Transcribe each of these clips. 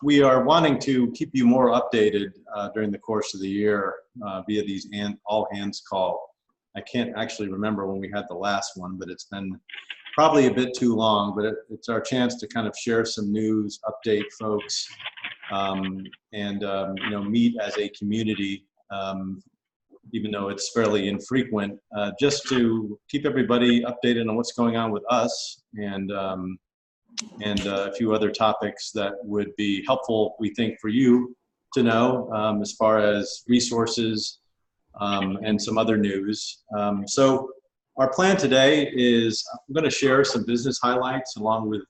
We are wanting to keep you more updated during the course of the year via these all hands call. I can't actually remember when we had the last one, but it's been probably a bit too long, but it's our chance to kind of share some news, update folks, and meet as a community, even though it's fairly infrequent, just to keep everybody updated on what's going on with us and a few other topics that would be helpful, we think, for you to know as far as resources and some other news. So our plan today is I'm going to share some business highlights along with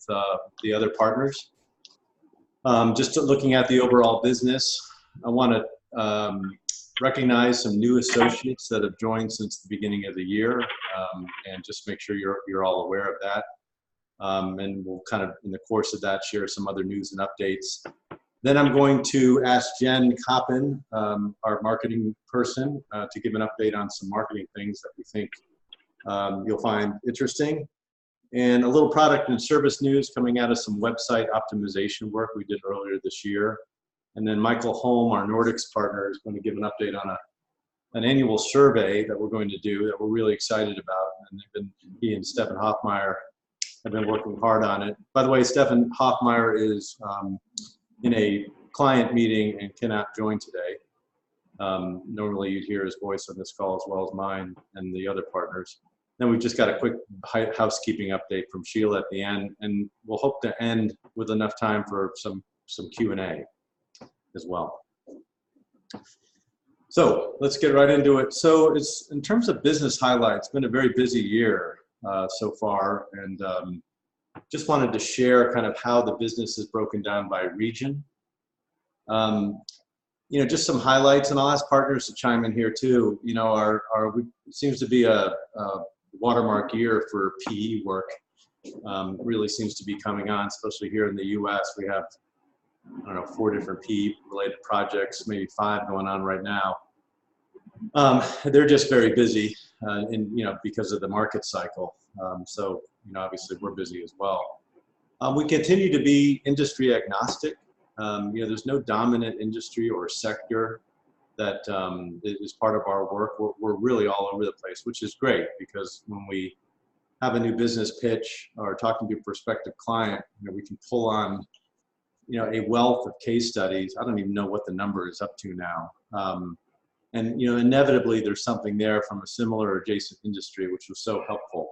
the other partners. Just looking at the overall business, I want to recognize some new associates that have joined since the beginning of the year, and just make sure you're all aware of that. And we'll kind of, in the course of that, share some other news and updates. Then I'm going to ask Jen Coppin, our marketing person, to give an update on some marketing things that we think you'll find interesting. And a little product and service news coming out of some website optimization work we did earlier this year. And then Michael Holm, our Nordics partner, is going to give an update on an annual survey that we're going to do that we're really excited about. And he and Stefan Hoffmeyer have been working hard on it. By the way, Stefan Hoffmeyer is in a client meeting and cannot join today. Normally you'd hear his voice on this call as well as mine and the other partners. Then we've just got a quick housekeeping update from Sheila at the end, and we'll hope to end with enough time for some Q&A as well. So let's get right into it. So it's, in terms of business highlights, it's been a very busy year so far, and just wanted to share kind of how the business is broken down by region. Just some highlights, and I'll ask partners to chime in here too. It seems to be a watermark year for PE work. Really seems to be coming on, especially here in the U.S. We have, 4 different PE-related projects, maybe 5 going on right now. They're just very busy, because of the market cycle. So, obviously we're busy as well. We continue to be industry agnostic. There's no dominant industry or sector that is part of our work. We're really all over the place, which is great, because when we have a new business pitch or talking to a prospective client, we can pull on a wealth of case studies. I don't even know what the number is up to now. And inevitably there's something there from a similar or adjacent industry, which was so helpful.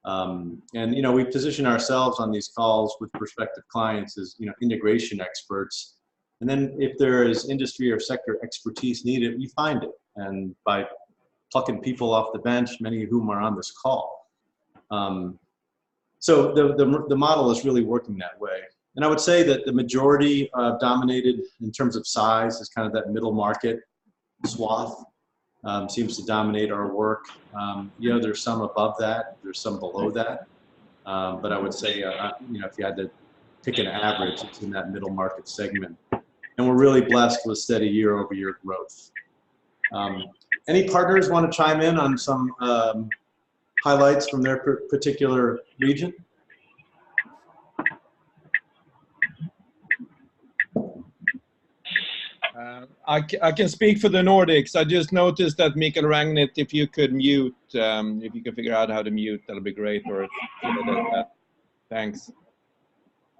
We position ourselves on these calls with prospective clients as integration experts. And then if there is industry or sector expertise needed, we find it. And by plucking people off the bench, many of whom are on this call. So the model is really working that way. And I would say that the majority dominated in terms of size is kind of that middle market swath. Seems to dominate our work. There's some above that, there's some below that. But I would say, if you had to pick an average, it's in that middle market segment. And we're really blessed with steady year-over-year growth. Any partners want to chime in on some highlights from their particular region? I can speak for the Nordics. I just noticed that Mikael Ragnit, if you could mute, if you can figure out how to mute, that'll be great. Or thanks.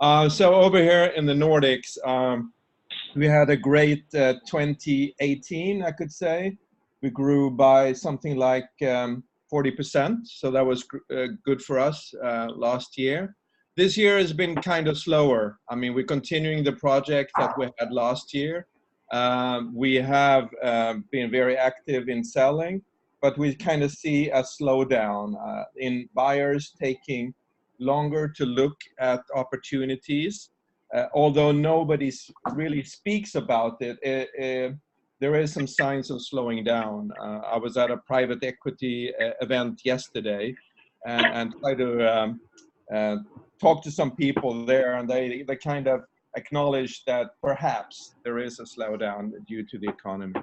So over here in the Nordics, we had a great 2018, I could say. We grew by something like 40%, so that was good for us last year. This year has been kind of slower. I mean, we're continuing the project that we had last year. We have been very active in selling, but we kind of see a slowdown in buyers taking longer to look at opportunities. Although nobody really speaks about it, there is some signs of slowing down. I was at a private equity event yesterday and tried to talk to some people there, and they kind of acknowledge that perhaps there is a slowdown due to the economy.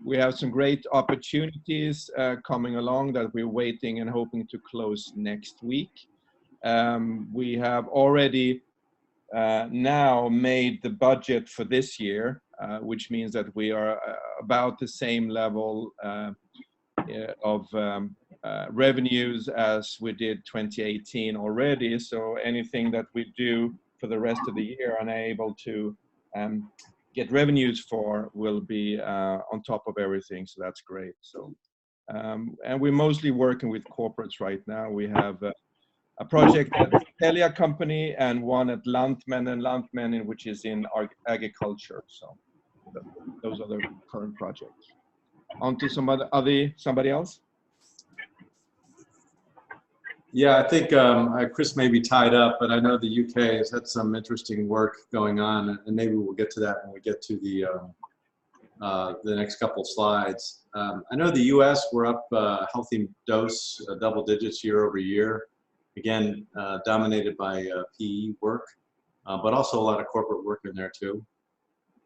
We have some great opportunities coming along that we're waiting and hoping to close next week. We have already now made the budget for this year, which means that we are about the same level of revenues as we did 2018 already. So anything that we do for the rest of the year and able to get revenues for will be on top of everything. So that's great. So and we're mostly working with corporates right now. We have a project at Telia company and one at Lantmännen, which is in agriculture. So those are the current projects. On to somebody else. Yeah, I think Chris may be tied up, but I know the UK has had some interesting work going on, and maybe we'll get to that when we get to the next couple slides. I know the US, we're up a healthy dose, double digits year over year. Again, dominated by PE work, but also a lot of corporate work in there too.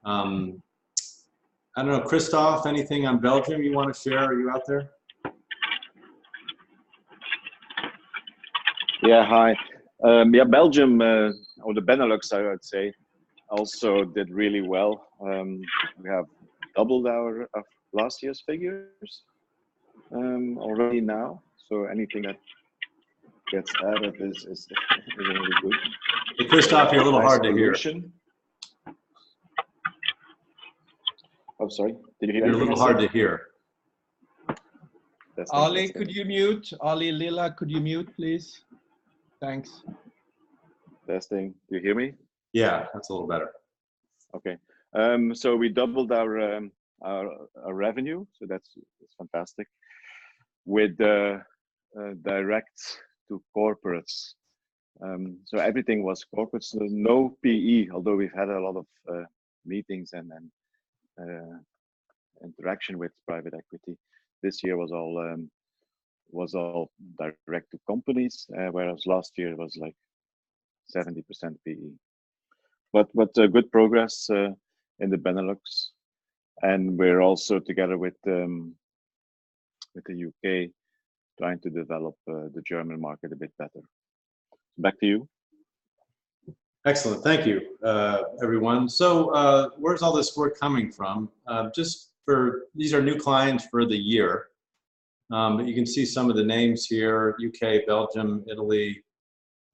I don't know, Christoph, anything on Belgium you want to share? Are you out there? Yeah, hi. Yeah, Belgium, or the Benelux, I would say, also did really well. We have doubled our last year's figures already now. So anything that gets added is really good. Hey, Christoph, you're a little hard to hear. Oh, sorry. Did you hear? You're a little hard to hear. Ali, could you mute? Ali Lila, could you mute, please? Thanks. Testing. Do you hear me? Yeah, that's a little better. Okay. So we doubled our revenue, so that's fantastic. With direct to corporates. So everything was corporate, so no PE, although we've had a lot of meetings and interaction with private equity. This year was all direct to companies, whereas last year it was like 70% PE. But good progress in the Benelux, and we're also together with the UK trying to develop the German market a bit better. Back to you. Excellent, thank you, everyone. So where's all this work coming from? These are new clients for the year. But you can see some of the names here: UK, Belgium, Italy.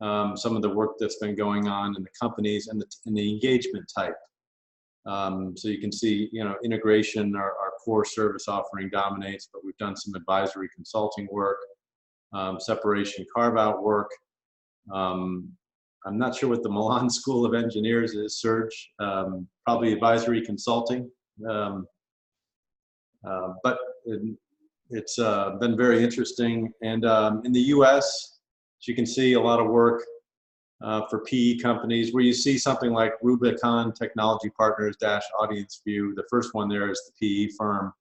Some of the work that's been going on in the companies and the engagement type. So you can see, integration, our core service offering dominates, but we've done some advisory consulting work, separation carve-out work. I'm not sure what the Milan School of Engineers is, Serge. Probably advisory consulting. But it's been very interesting. And in the US, as you can see, a lot of work for PE companies where you see something like Rubicon Technology Partners - Audience View. The first one there is the PE firm.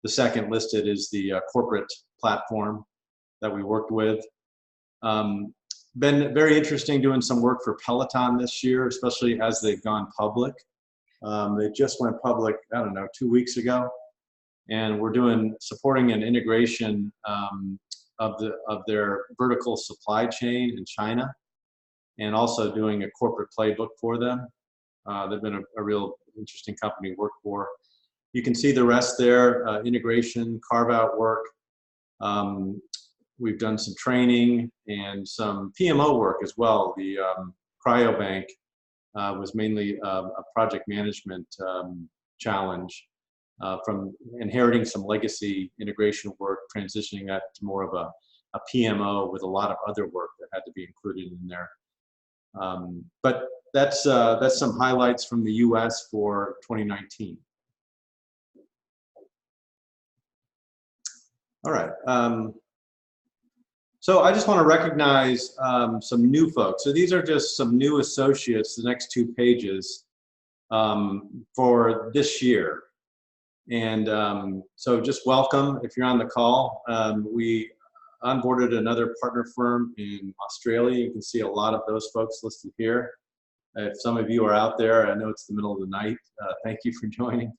The second listed is the corporate platform that we worked with. Been very interesting doing some work for Peloton this year, especially as they've gone public. They just went public, I don't know, 2 weeks ago. And we're supporting an integration of their vertical supply chain in China, and also doing a corporate playbook for them. They've been a real interesting company to work for. You can see the rest there: integration, carve-out work. We've done some training and some PMO work as well. The cryobank was mainly a project management challenge from inheriting some legacy integration work, transitioning that to more of a PMO with a lot of other work that had to be included in there. But that's some highlights from the US for 2019. All right. So I just want to recognize some new folks. So these are just some new associates, the next 2 pages, for this year. And so just welcome if you're on the call. We onboarded another partner firm in Australia. You can see a lot of those folks listed here. If some of you are out there, I know it's the middle of the night. Thank you for joining,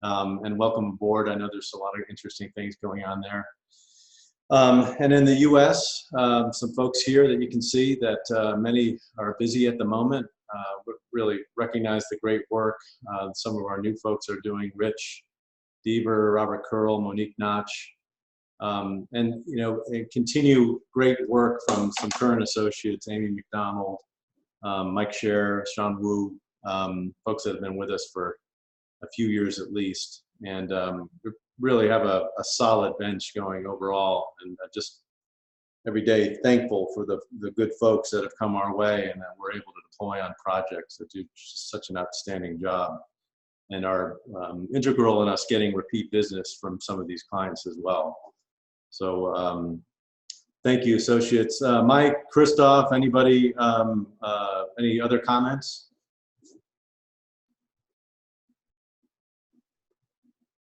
and welcome aboard. I know there's a lot of interesting things going on there. And in the US, some folks here that you can see that many are busy at the moment. really recognize the great work some of our new folks are doing. Rich Deaver, Robert Curl, Monique Notch, and and continue great work from some current associates, Amy McDonald, Mike Scher, Sean Wu, folks that have been with us for a few years at least, and we really have a solid bench going overall, and just every day thankful for the good folks that have come our way and that we're able to deploy on projects that do such an outstanding job and are integral in us getting repeat business from some of these clients as well. So thank you, associates. Mike, Christoph, anybody, any other comments?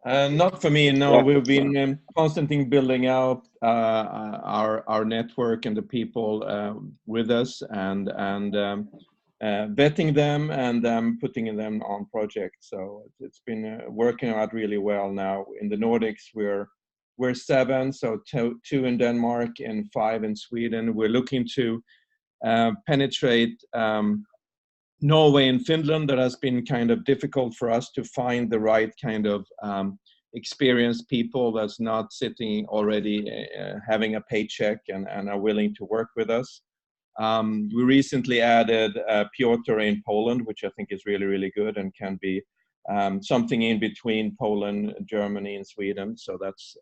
Not for me, no. Yeah. We've been constantly building out our network and the people with us, and vetting them and putting them on projects. So it's been working out really well now. In the Nordics, we're 7, so 2 in Denmark and 5 in Sweden. We're looking to penetrate Norway and Finland. That has been kind of difficult for us to find the right kind of experienced people that's not sitting already having a paycheck and are willing to work with us. We recently added Piotr in Poland, which I think is really, really good and can be something in between Poland, Germany, and Sweden. So that's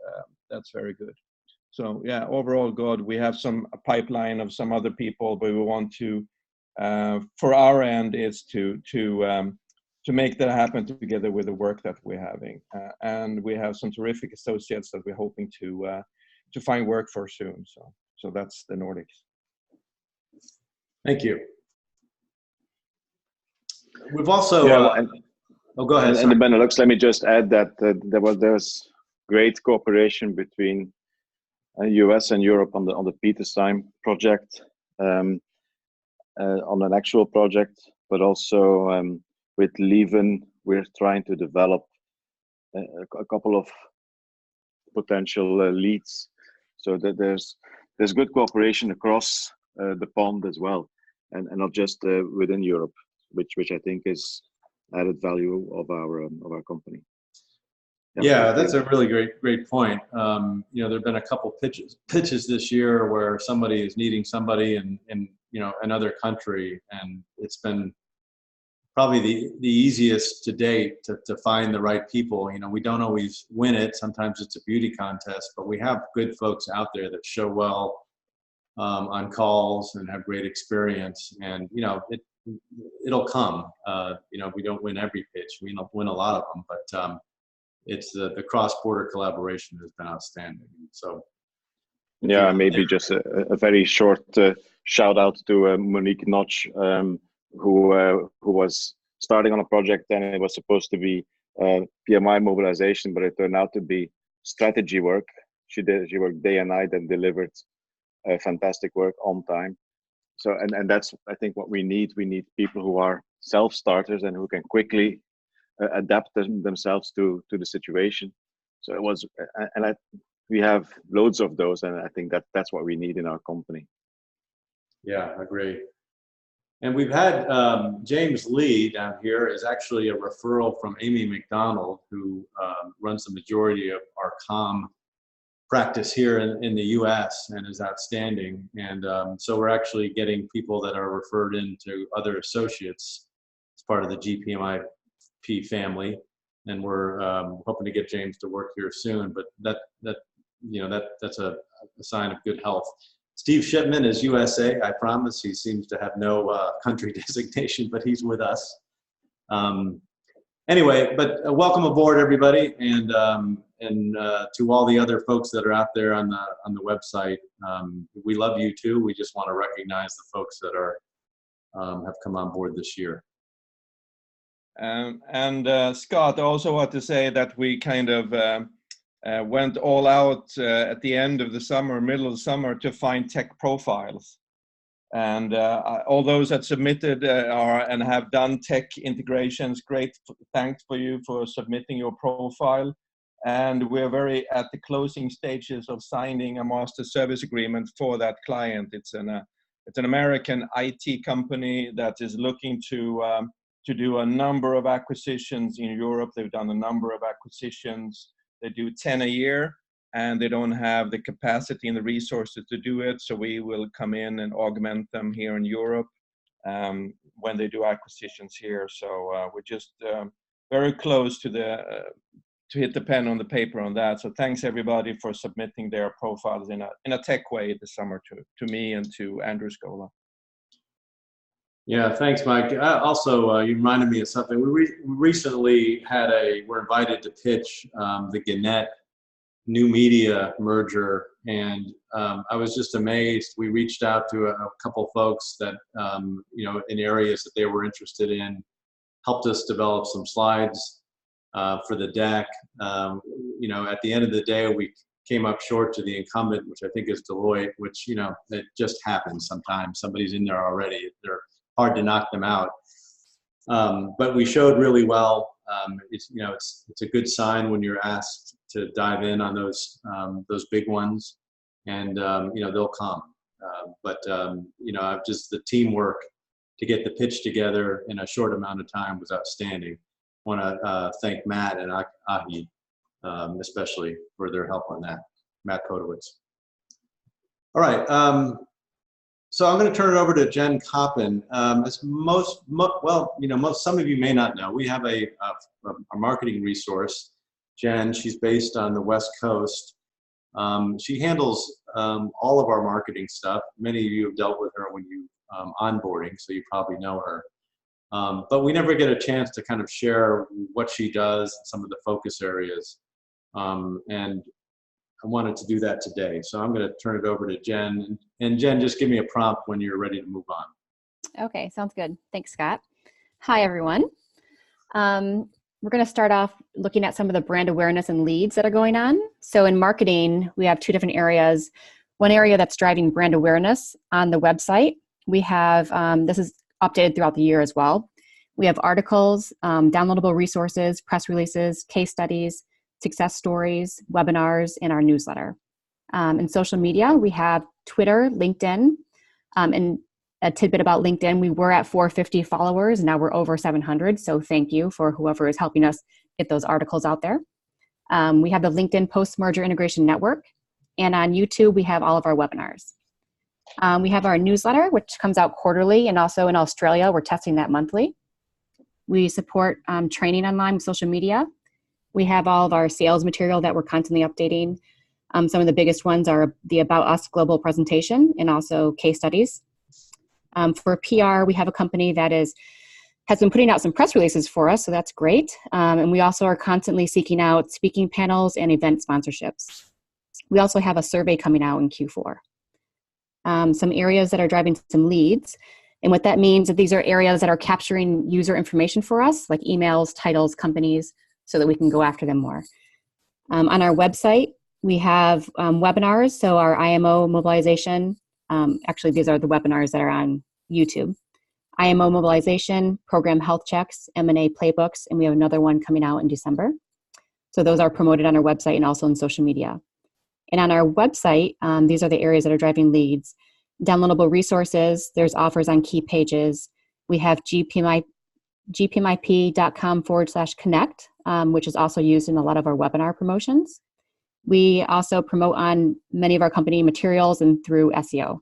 very good. So yeah, overall good. We have a pipeline of some other people, but we want to, for our end, is to make that happen together with the work that we're having. And we have some terrific associates that we're hoping to find work for soon. So that's the Nordics. Thank you. We've also, oh, go ahead. In the Benelux, let me just add that there's great cooperation between US and Europe on the Petersheim project, on an actual project, but also with Lieven, we're trying to develop a couple of potential leads, so that there's good cooperation across the pond as well, and not just within Europe, which I think is added value of our company. Yeah, that's a really great point. There've been a couple pitches this year where somebody is needing somebody in another country, and it's been probably the easiest to date to find the right people. We don't always win it. Sometimes it's a beauty contest, but we have good folks out there that show well on calls and have great experience, and it'll come. We don't win every pitch. We don't win a lot of them, but it's the cross-border collaboration has been outstanding. So yeah, maybe just a very short shout out to Monique Notch, who was starting on a project, and it was supposed to be PMI mobilization, but it turned out to be strategy work. She worked day and night and delivered fantastic work on time. So and that's, I think, what we need. We need people who are self-starters and who can quickly adapt themselves to the situation. So it was, we have loads of those, and I think that's what we need in our company. Yeah, I agree. And we've had James Lee down here is actually a referral from Amy McDonald, who runs the majority of our comm practice here in the US and is outstanding. And so we're actually getting people that are referred into other associates as part of the GPMIP family. And we're hoping to get James to work here soon, but that's a sign of good health. Steve Shipman is USA, I promise. He seems to have no country designation, but he's with us. Anyway, but welcome aboard, everybody, and to all the other folks that are out there on the website. We love you too. We just want to recognize the folks that have come on board this year. Scott, I also want to say that we kind of went all out at the end of the summer, middle of the summer, to find tech profiles. And all those that submitted and have done tech integrations, great thanks for you for submitting your profile. And we're very at the closing stages of signing a master service agreement for that client. It's an It's an American IT company that is looking to do a number of acquisitions in Europe. They've done a number of acquisitions. They do 10 a year, and they don't have the capacity and the resources to do it. So we will come in and augment them here in Europe when they do acquisitions here. So we're just very close to hit the pen on the paper on that. So thanks everybody for submitting their profiles in a tech way this summer to me and to Andrew Scola. Yeah, thanks, Mike. Also, you reminded me of something. We recently were invited to pitch the Gannett new media merger, and I was just amazed. We reached out to a couple folks that, in areas that they were interested in, helped us develop some slides for the deck. At the end of the day, we came up short to the incumbent, which I think is Deloitte, which, it just happens sometimes. Somebody's in there already. They're hard to knock them out. But we showed really well. It's a good sign when you're asked to dive in on those big ones, and they'll come. The teamwork to get the pitch together in a short amount of time was outstanding. I want to thank Matt and Ahi, especially for their help on that. Matt Kodowitz. All right. So I'm going to turn it over to Jen Coppin. As some of you may not know, we have a marketing resource. Jen, she's based on the West Coast. She handles all of our marketing stuff. Many of you have dealt with her when you onboarding, so you probably know her. But we never get a chance to kind of share what she does and some of the focus areas. And I wanted to do that today. So I'm going to turn it over to Jen. And Jen, just give me a prompt when you're ready to move on. Okay, sounds good. Thanks, Scott. Hi, everyone. We're going to start off looking at some of the brand awareness and leads that are going on. So in marketing, we have two different areas. One area that's driving brand awareness on the website. We have, this is updated throughout the year as well. We have articles, downloadable resources, press releases, case studies, success stories, webinars, and our newsletter. In social media, we have Twitter, LinkedIn, and a tidbit about LinkedIn. We were at 450 followers, and now we're over 700. So thank you for whoever is helping us get those articles out there. We have the LinkedIn Post-Merger Integration Network. And on YouTube, we have all of our webinars. We have our newsletter, which comes out quarterly, and also in Australia, we're testing that monthly. We support training online with social media. We have all of our sales material that we're constantly updating. Some of the biggest ones are the About Us global presentation and also case studies. For PR, we have a company that has been putting out some press releases for us, so that's great. And we also are constantly seeking out speaking panels and event sponsorships. We also have a survey coming out in Q4. Some areas that are driving some leads. And what that means is these are areas that are capturing user information for us, like emails, titles, companies, so that we can go after them more. On our website, we have webinars, so our IMO mobilization. Actually, these are the webinars that are on YouTube. IMO mobilization, program health checks, M&A playbooks, and we have another one coming out in December. So those are promoted on our website and also on social media. And on our website, these are the areas that are driving leads. Downloadable resources, there's offers on key pages. We have gpmip.com/connect, which is also used in a lot of our webinar promotions. We also promote on many of our company materials and through SEO.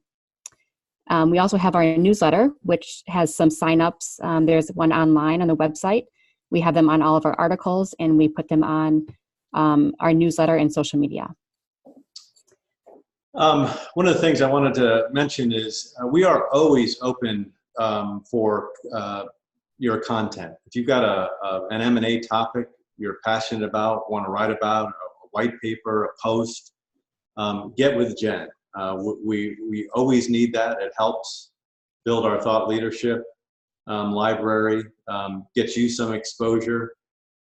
We also have our newsletter, which has some signups. There's one online on the website. We have them on all of our articles, and we put them on our newsletter and social media. One of the things I wanted to mention is we are always open for your content. If you've got an M&A topic you're passionate about, want to write about, a white paper, a post, get with Jen. We always need that. It helps build our thought leadership library, gets you some exposure.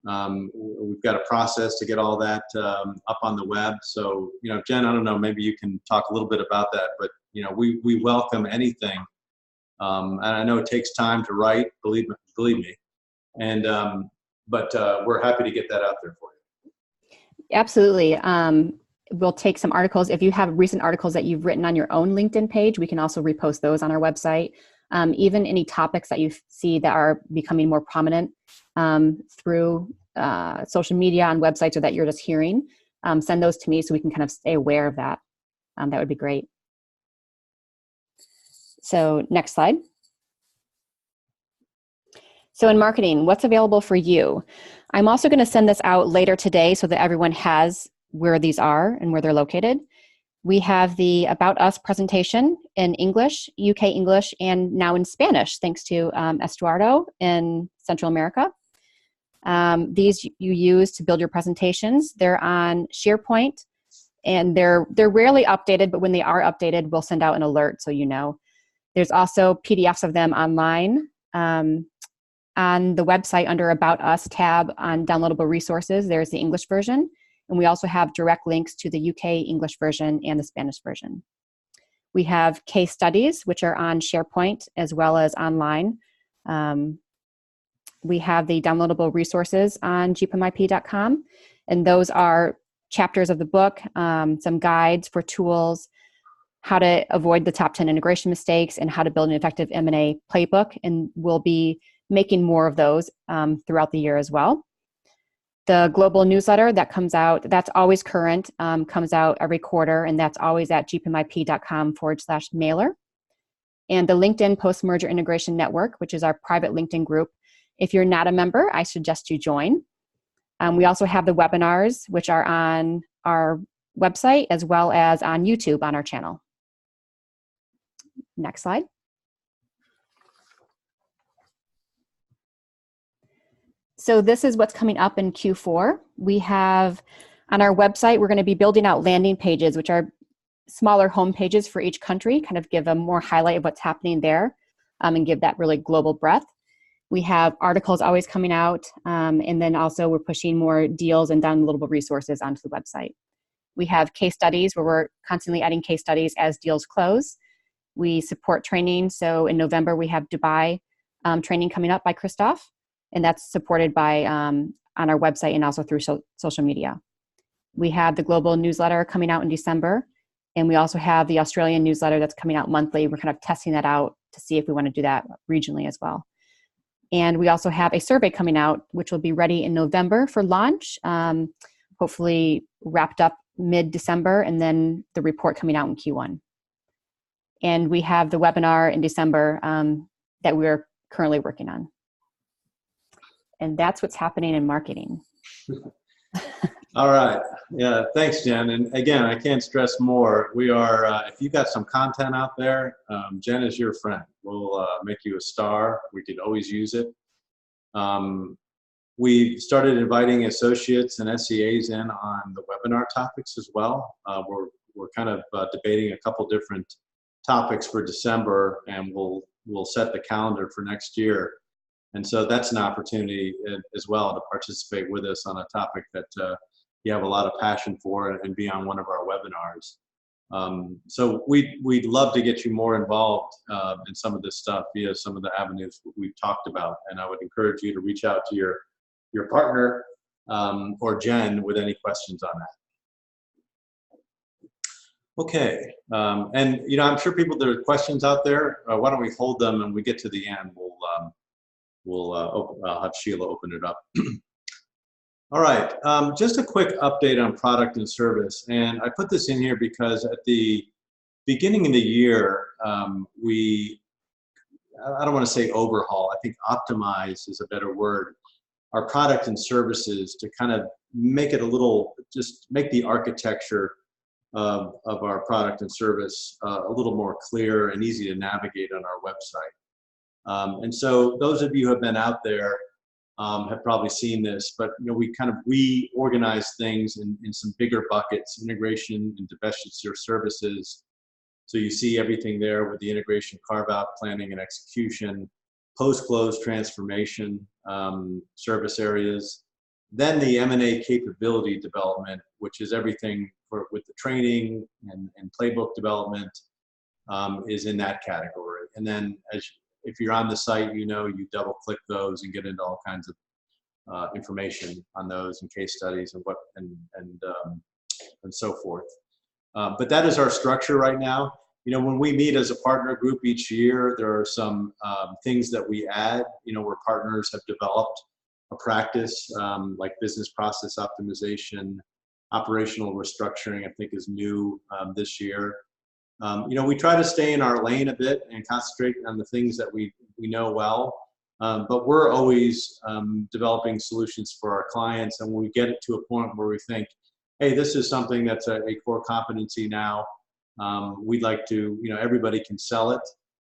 We've got a process to get all that up on the web. So, Jen, I don't know, maybe you can talk a little bit about that, but, we welcome anything. And I know it takes time to write, believe me. And, but we're happy to get that out there for you. Absolutely. we'll take some articles. If you have recent articles that you've written on your own LinkedIn page, we can also repost those on our website. Even any topics that you see that are becoming more prominent through social media on websites or that you're just hearing, send those to me so we can kind of stay aware of that. That would be great. So next slide. So in marketing, what's available for you? I'm also going to send this out later today so that everyone has where these are and where they're located. We have the About Us presentation in English, UK English, and now in Spanish, thanks to Estuardo in Central America. These you use to build your presentations. They're on SharePoint, and they're rarely updated, but when they are updated, we'll send out an alert so you know. There's also PDFs of them online. On the website under About Us tab on downloadable resources, there's the English version. And we also have direct links to the UK English version and the Spanish version. We have case studies, which are on SharePoint as well as online. We have the downloadable resources on gpmip.com. And those are chapters of the book, some guides for tools, how to avoid the top 10 integration mistakes, and how to build an effective M&A playbook. And we'll be making more of those throughout the year as well. The global newsletter that comes out, that's always current, comes out every quarter, and that's always at gpmip.com/mailer. And the LinkedIn Post-Merger Integration Network, which is our private LinkedIn group. If you're not a member, I suggest you join. We also have the webinars, which are on our website as well as on YouTube on our channel. Next slide. So this is what's coming up in Q4. We have on our website, we're going to be building out landing pages, which are smaller home pages for each country, kind of give a more highlight of what's happening there and give that really global breadth. We have articles always coming out, and then also we're pushing more deals and downloadable resources onto the website. We have case studies where we're constantly adding case studies as deals close. We support training. So in November, we have Dubai training coming up by Christoph. And that's supported by on our website and also through social media. We have the global newsletter coming out in December, and we also have the Australian newsletter that's coming out monthly. We're kind of testing that out to see if we want to do that regionally as well. And we also have a survey coming out, which will be ready in November for launch, hopefully wrapped up mid-December, and then the report coming out in Q1. And we have the webinar in December that we're currently working on. And that's what's happening in marketing. All right. Yeah, thanks, Jen. And again, I can't stress more. We are, if you got some content out there, Jen is your friend. We'll make you a star. We could always use it. We started inviting associates and SEAs in on the webinar topics as well. We're kind of debating a couple different topics for December, and we'll set the calendar for next year. And so that's an opportunity as well to participate with us on a topic that you have a lot of passion for and be on one of our webinars. So we'd love to get you more involved in some of this stuff via some of the avenues we've talked about. And I would encourage you to reach out to your partner or Jen with any questions on that. Okay, and you know, I'm sure there are questions out there. Why don't we hold them and we get to the end, I'll have Sheila open it up. All right, just a quick update on product and service. And I put this in here because at the beginning of the year, I don't want to say overhaul, I think optimize is a better word, our product and services to kind of make it just make the architecture of our product and service a little more clear and easy to navigate on our website. And so those of you who have been out there have probably seen this, but you know, we kind of reorganize things in some bigger buckets: integration and divestiture services. So you see everything there with the integration, carve-out, planning and execution, post-close transformation service areas. Then the M&A capability development, which is everything with the training and playbook development, is in that category. And then if you're on the site, you know, you double click those and get into all kinds of information on those and case studies and and so forth. But that is our structure right now. When we meet as a partner group each year, there are some things that we add, where partners have developed a practice like business process optimization, operational restructuring, I think is new this year. We try to stay in our lane a bit and concentrate on the things that we know well, but we're always developing solutions for our clients. And when we get it to a point where we think, hey, this is something that's a core competency now, we'd like to, everybody can sell it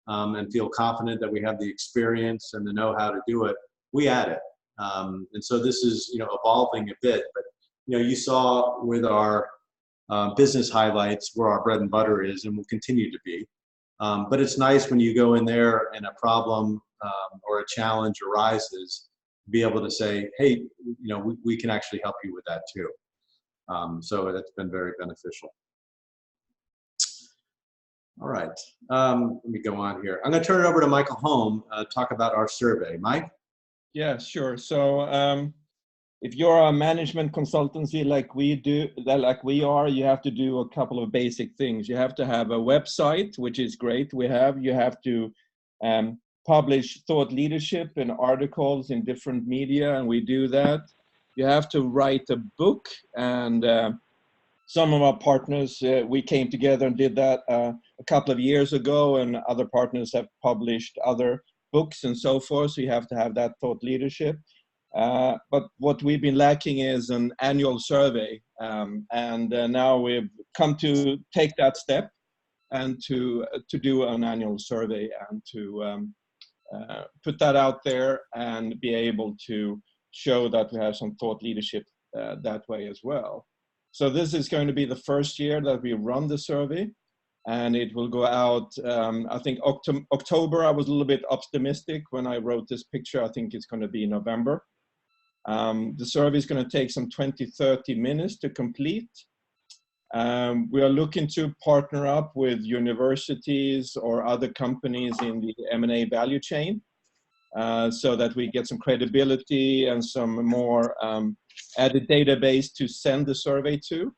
and feel confident that we have the experience and the know-how to do it, we add it. And so this is, evolving a bit, but, you saw with our business highlights where our bread and butter is and will continue to be. But it's nice when you go in there and a problem or a challenge arises, be able to say, hey, we can actually help you with that too. So that's been very beneficial. All right, let me go on here. I'm going to turn it over to Michael Holm, talk about our survey. Mike? Yeah, sure. So if you're a management consultancy like we are, you have to do a couple of basic things. You have to have a website, which is great. You have to publish thought leadership and articles in different media, and we do that. You have to write a book, and some of our partners, we came together and did that a couple of years ago, and other partners have published other books and so forth. So you have to have that thought leadership. But what we've been lacking is an annual survey. And now we've come to take that step and to do an annual survey and to put that out there and be able to show that we have some thought leadership that way as well. So this is going to be the first year that we run the survey, and it will go out, I think October. I was a little bit optimistic when I wrote this picture. I think it's going to be November. The survey is going to take some 20-30 minutes to complete. We are looking to partner up with universities or other companies in the M&A value chain so that we get some credibility and some more added database to send the survey to.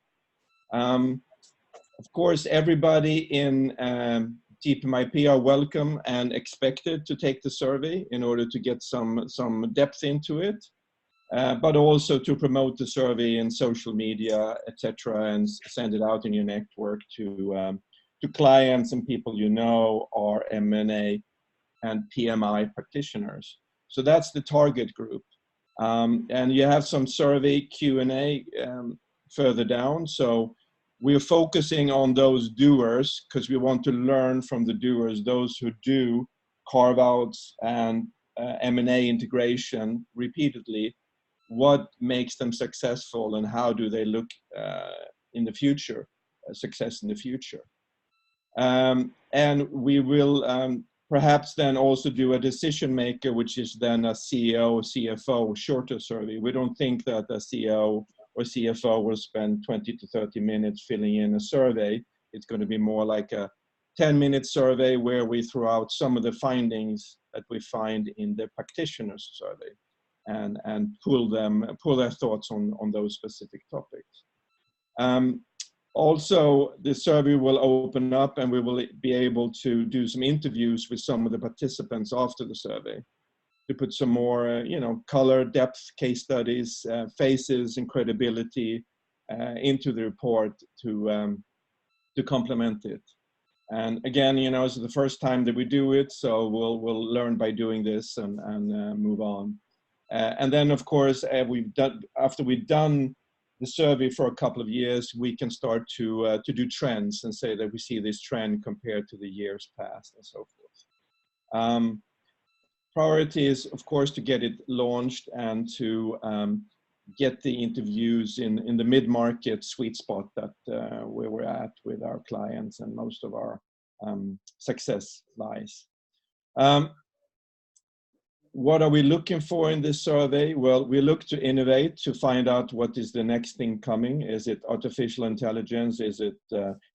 Of course, everybody in TPMIP are welcome and expected to take the survey in order to get some depth into it. But also to promote the survey in social media, etc., and send it out in your network to clients and people or M&A and PMI practitioners. So that's the target group. And you have some survey Q&A further down. So we're focusing on those doers because we want to learn from the doers, those who do carve-outs and M&A integration repeatedly. What makes them successful and how do they look in the future, success in the future. And we will perhaps then also do a decision maker, which is then a CEO, CFO, shorter survey. We don't think that a CEO or CFO will spend 20 to 30 minutes filling in a survey. It's going to be more like a 10-minute survey where we throw out some of the findings that we find in the practitioner's survey. And pull their thoughts on those specific topics. Also, the survey will open up and we will be able to do some interviews with some of the participants after the survey to put some more, color, depth, case studies, faces, and credibility into the report to complement it. And again, it's the first time that we do it, so we'll learn by doing this and move on. And then, of course, after we've done the survey for a couple of years, we can start to do trends and say that we see this trend compared to the years past and so forth. Priority is, of course, to get it launched and to get the interviews in the mid-market sweet spot that where we're at with our clients and most of our success lies. What are we looking for in this survey? Well, we look to innovate, to find out what is the next thing coming. Is it artificial intelligence? Is it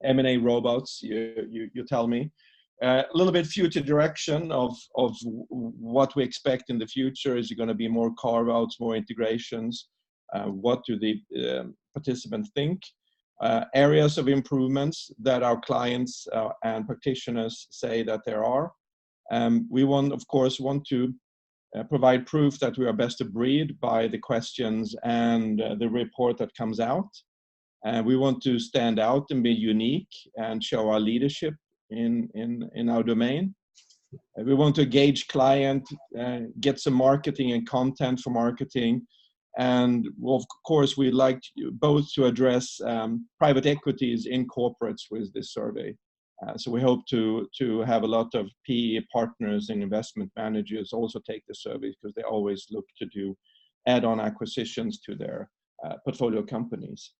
M&A robots? You tell me. A little bit future direction of what we expect in the future. Is it going to be more carve-outs, more integrations? What do the participants think? areas of improvements that our clients and practitioners say that there are. We of course, want to provide proof that we are best of breed by the questions and the report that comes out. We want to stand out and be unique and show our leadership in our domain. We want to engage client, get some marketing and content for marketing. And of course, we'd like both to address private equities in corporates with this survey. So we hope to have a lot of PE partners and investment managers also take the survey, because they always look to do add-on acquisitions to their portfolio companies.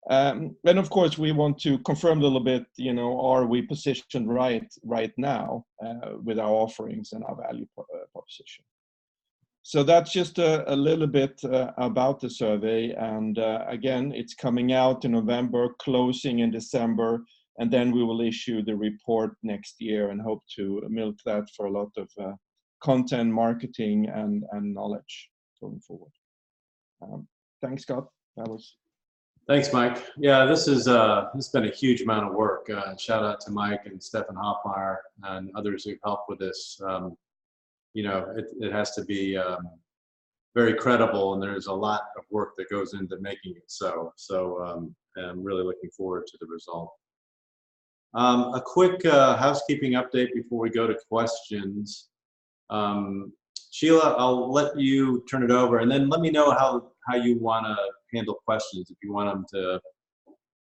And of course, we want to confirm a little bit, are we positioned right now with our offerings and our value proposition. So that's just a little bit about the survey. And again, it's coming out in November, closing in December, and then we will issue the report next year and hope to milk that for a lot of content, marketing, and knowledge going forward. Thanks, Scott. Thanks, Mike. Yeah, this has been a huge amount of work. Shout out to Mike and Stefan Hoffmeyer and others who've helped with this. It has to be very credible, and there's a lot of work that goes into making it so. I'm really looking forward to the result. A quick housekeeping update before we go to questions. Sheila, I'll let you turn it over, and then let me know how you want to handle questions. If you want them to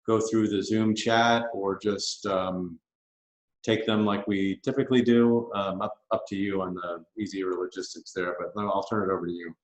go through the Zoom chat or just take them like we typically do, up to you on the easier logistics there, but I'll turn it over to you.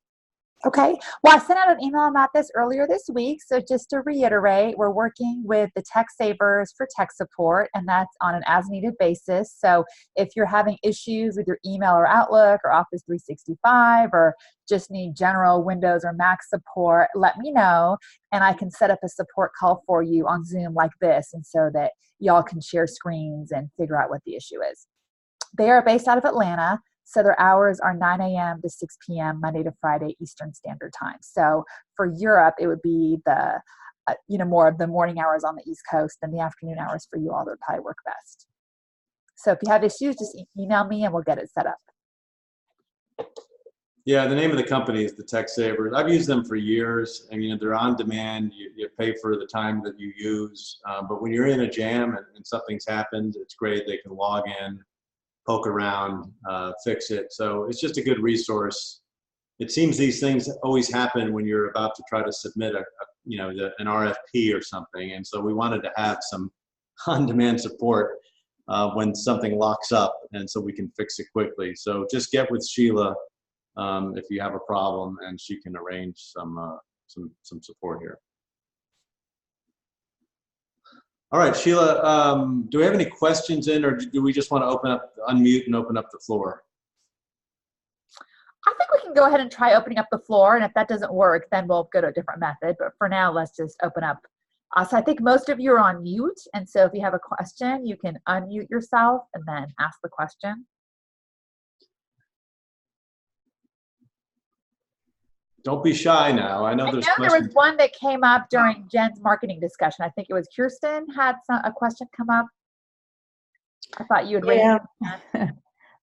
Okay. Well, I sent out an email about this earlier this week. So just to reiterate, we're working with the Tech Savers for tech support, and that's on an as-needed basis. So if you're having issues with your email or Outlook or Office 365, or just need general Windows or Mac support, let me know, and I can set up a support call for you on Zoom like this, and so that y'all can share screens and figure out what the issue is. They are based out of Atlanta. So their hours are 9 a.m. to 6 p.m. Monday to Friday Eastern Standard Time. So for Europe, it would be the more of the morning hours on the East Coast, and the afternoon hours for you all that would probably work best. So if you have issues, just email me and we'll get it set up. Yeah, the name of the company is the Tech Savers. I've used them for years. I mean, they're on demand. You pay for the time that you use. But when you're in a jam and something's happened, it's great. They can log in, poke around, fix it. So it's just a good resource. It seems these things always happen when you're about to try to submit an RFP or something. And so we wanted to have some on-demand support when something locks up, and so we can fix it quickly. So just get with Sheila if you have a problem, and she can arrange some support here. All right, Sheila, do we have any questions in, or do we just want to unmute and open up the floor? I think we can go ahead and try opening up the floor, and if that doesn't work, then we'll go to a different method. But for now, let's just open up. So I think most of you are on mute, and so if you have a question, you can unmute yourself and then ask the question. Don't be shy now. I know there's questions. There was one that came up during Jen's marketing discussion. I think it was Kirsten had a question come up. I thought you had raised your hand.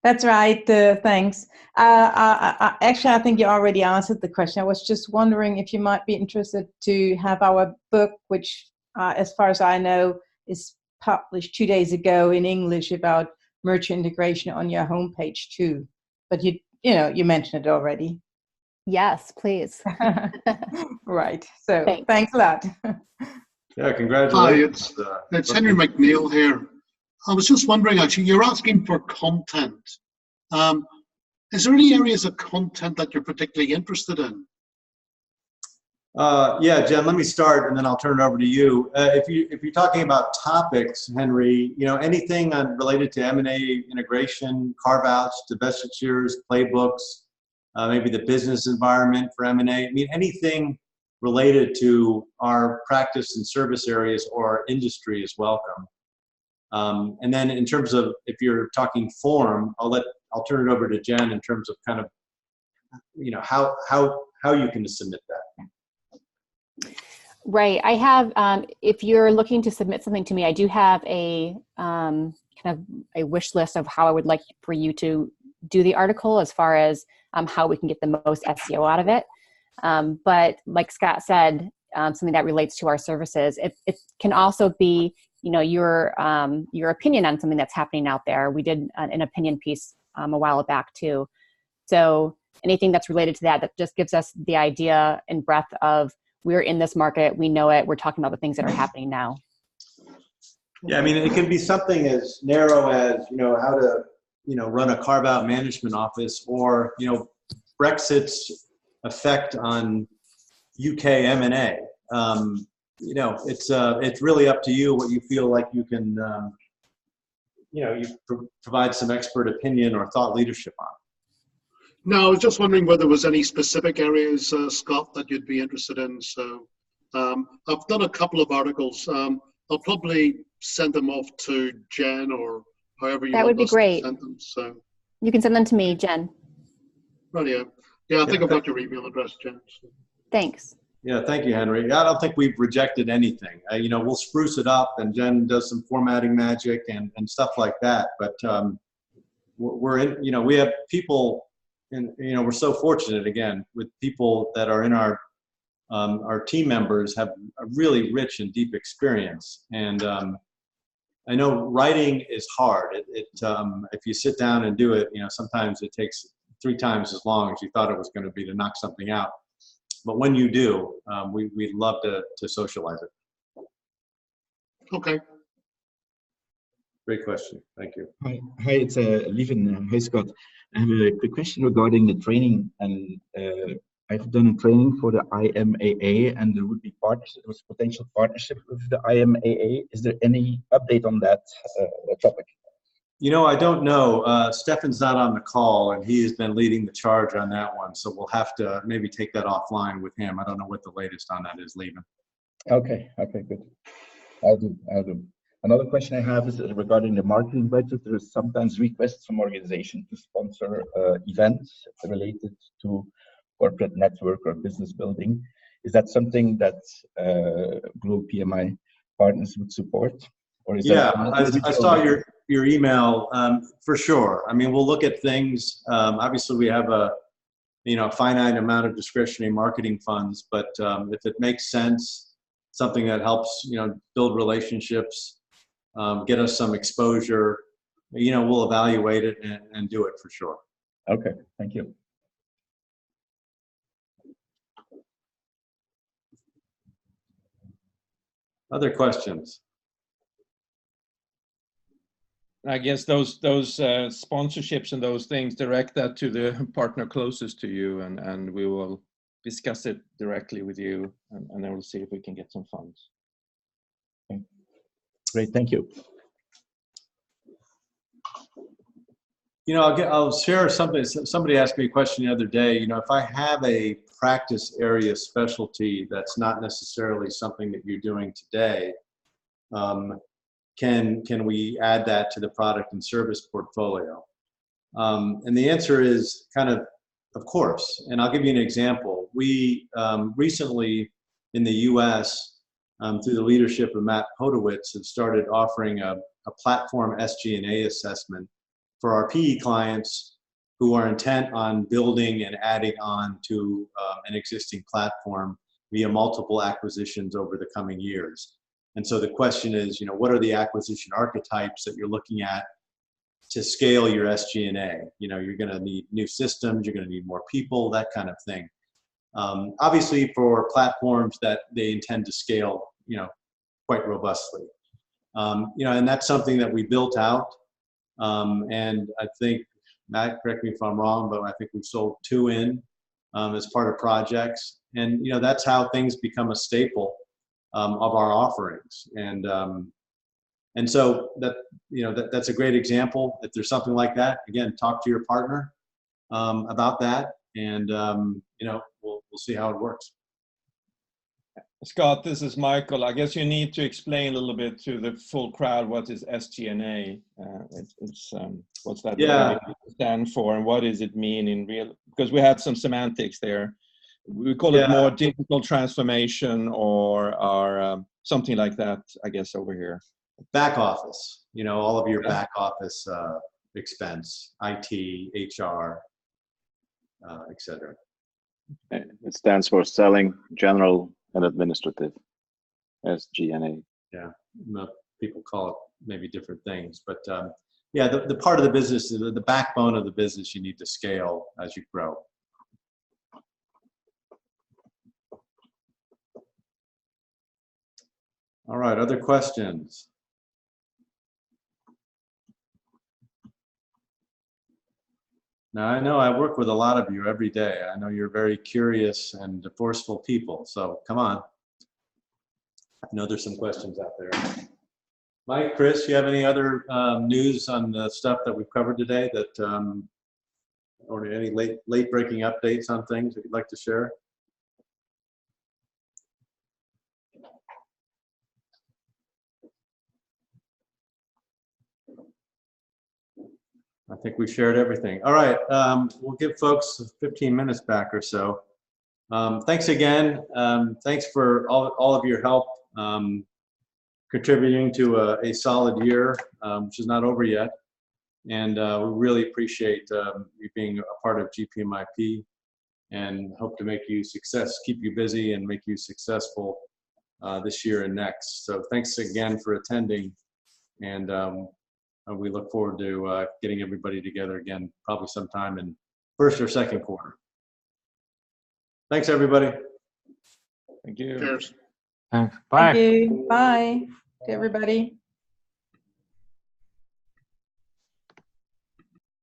That's right. Thanks. Actually, I think you already answered the question. I was just wondering if you might be interested to have our book, which, as far as I know, is published 2 days ago in English, about merger integration, on your homepage too. But you mentioned it already. Yes, please. Right. So thanks a lot. Yeah, congratulations. Hi, it's Henry McNeil here. I was just wondering, actually, you're asking for content. Is there any areas of content that you're particularly interested in? Yeah, Jen, let me start, and then I'll turn it over to you. If you're talking about topics, Henry, anything related to M&A integration, carve-outs, divestitures, playbooks, maybe the business environment for M&A. I mean, anything related to our practice and service areas or industry is welcome. And then in terms of, if you're talking form, I'll turn it over to Jen in terms of kind of, how you can submit that. Right. I have, if you're looking to submit something to me, I do have a kind of a wish list of how I would like for you to do the article as far as how we can get the most SEO out of it. But like Scott said, something that relates to our services, it can also be, your opinion on something that's happening out there. We did an opinion piece a while back too. So anything that's related to that just gives us the idea and breadth of, we're in this market, we know it, we're talking about the things that are happening now. Yeah, I mean, it can be something as narrow as, how to, run a carve-out management office, or, Brexit's effect on UK M&A. It's really up to you what you feel like you can, provide some expert opinion or thought leadership on. No, I was just wondering whether there was any specific areas, Scott, that you'd be interested in. So I've done a couple of articles. I'll probably send them off to Jen or however you That would be great. send them. So you can send them to me, Jen. Right, yeah, I think I've got your email address, Jen. So. Thanks. Yeah, thank you, Henry. I don't think we've rejected anything. We'll spruce it up, and Jen does some formatting magic and stuff like that. But we're in, we have people, and we're so fortunate again with people that are in our team members have a really rich and deep experience. And I know writing is hard. If you sit down and do it, sometimes it takes 3 times as long as you thought it was going to be to knock something out. But when you do, we'd love to socialize it. Okay. Great question. Thank you. Hi, it's Lieven. Hi, Scott. I have a quick question regarding the training. And I've done a training for the IMAA, and there would be potential partnership with the IMAA. Is there any update on that topic? I don't know. Stefan's not on the call, and he has been leading the charge on that one. So we'll have to maybe take that offline with him. I don't know what the latest on that is, Lieven. Okay, good. I'll do. Another question I have is regarding the marketing budget. There is sometimes requests from organizations to sponsor events related to corporate network or business building. Is that something that Global PMI partners would support? Or is I saw your email for sure. I mean, we'll look at things. Obviously, we have a finite amount of discretionary marketing funds, but if it makes sense, something that helps build relationships, get us some exposure, we'll evaluate it and do it for sure. Okay, thank you. Other questions? I guess those sponsorships and those things, direct that to the partner closest to you, and we will discuss it directly with you, and then we'll see if we can get some funds. Okay. Great, thank you. I'll share something. Somebody asked me a question the other day. If I have a practice area specialty that's not necessarily something that you're doing today, can we add that to the product and service portfolio? And the answer is kind of course. And I'll give you an example. We recently in the U.S., through the leadership of Matt Podowitz, have started offering a platform SG&A assessment for our PE clients who are intent on building and adding on to an existing platform via multiple acquisitions over the coming years. And so the question is, what are the acquisition archetypes that you're looking at to scale your SG&A? You're going to need new systems, you're going to need more people, that kind of thing. Obviously, for platforms that they intend to scale, quite robustly. And that's something that we built out. And I think, Matt, correct me if I'm wrong, but I think we've sold 2 in as part of projects. And, that's how things become a staple of our offerings. And so that's a great example. If there's something like that, again, talk to your partner about that, and we'll see how it works. Scott, this is Michael. I guess you need to explain a little bit to the full crowd what is SG&A. What's that stand for, and what does it mean in real? Because we had some semantics there. we call it more digital transformation or something like that, I guess, over here. Back office, you know, all of your back office expense, IT, HR, etc. It stands for Selling, General, and Administrative, SG&A. Yeah, people call it maybe different things, but yeah, the part of the business, the backbone of the business, you need to scale as you grow. All right, other questions? Now, I know I work with a lot of you every day. I know you're very curious and forceful people, so come on. I know there's some questions out there. Mike, Chris, you have any other news on the stuff that we've covered today that, or any late breaking updates on things that you'd like to share? I think we shared everything. All right, we'll give folks 15 minutes back or so. Thanks again. Thanks for all of your help contributing to a solid year, which is not over yet. And we really appreciate you being a part of GPMIP, and hope to make you keep you busy and make you successful this year and next. So thanks again for attending, and we look forward to getting everybody together again, probably sometime in first or second quarter. Thanks, everybody. Thank you. Cheers. Bye. Thank you. Bye to everybody.